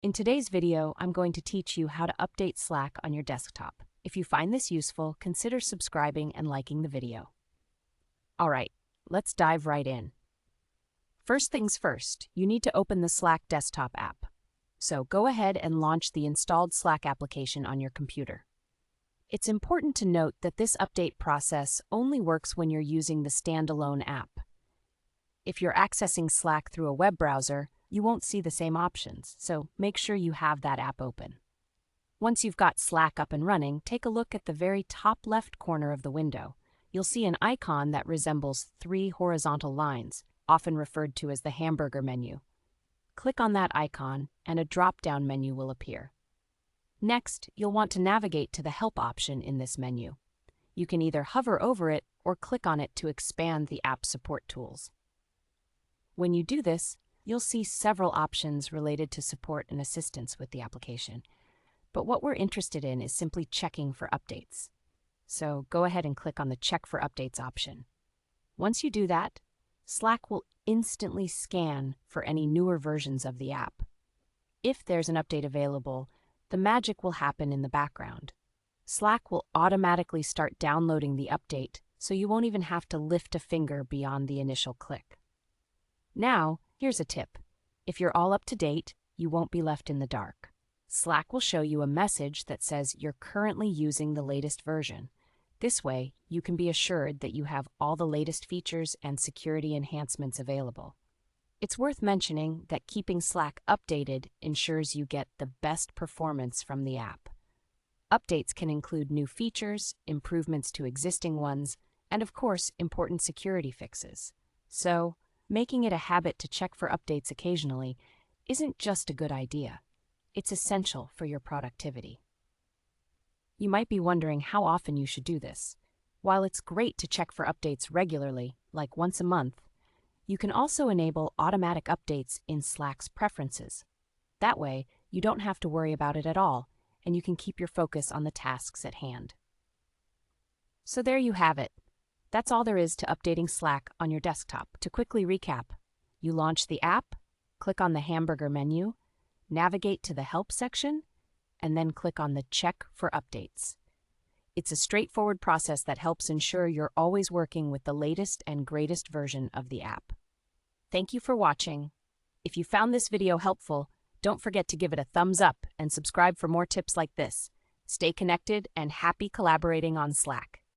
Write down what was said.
In today's video, I'm going to teach you how to update Slack on your desktop. If you find this useful, consider subscribing and liking the video. All right, let's dive right in. First things first, you need to open the Slack desktop app. So go ahead and launch the installed Slack application on your computer. It's important to note that this update process only works when you're using the standalone app. If you're accessing Slack through a web browser, you won't see the same options, so make sure you have that app open. Once you've got Slack up and running, take a look at the very top left corner of the window. You'll see an icon that resembles three horizontal lines, often referred to as the hamburger menu. Click on that icon, and a drop-down menu will appear. Next, you'll want to navigate to the Help option in this menu. You can either hover over it or click on it to expand the app support tools. When you do this, you'll see several options related to support and assistance with the application. But what we're interested in is simply checking for updates. So go ahead and click on the Check for Updates option. Once you do that, Slack will instantly scan for any newer versions of the app. If there's an update available, the magic will happen in the background. Slack will automatically start downloading the update, so you won't even have to lift a finger beyond the initial click. Now, here's a tip. If you're all up to date, you won't be left in the dark. Slack will show you a message that says you're currently using the latest version. This way, you can be assured that you have all the latest features and security enhancements available. It's worth mentioning that keeping Slack updated ensures you get the best performance from the app. Updates can include new features, improvements to existing ones, and of course, important security fixes. So, making it a habit to check for updates occasionally isn't just a good idea. It's essential for your productivity. You might be wondering how often you should do this. While it's great to check for updates regularly, like once a month, you can also enable automatic updates in Slack's preferences. That way, you don't have to worry about it at all, and you can keep your focus on the tasks at hand. So there you have it. That's all there is to updating Slack on your desktop. To quickly recap, you launch the app, click on the hamburger menu, navigate to the Help section, and then click on the Check for Updates. It's a straightforward process that helps ensure you're always working with the latest and greatest version of the app. Thank you for watching. If you found this video helpful, don't forget to give it a thumbs up and subscribe for more tips like this. Stay connected and happy collaborating on Slack.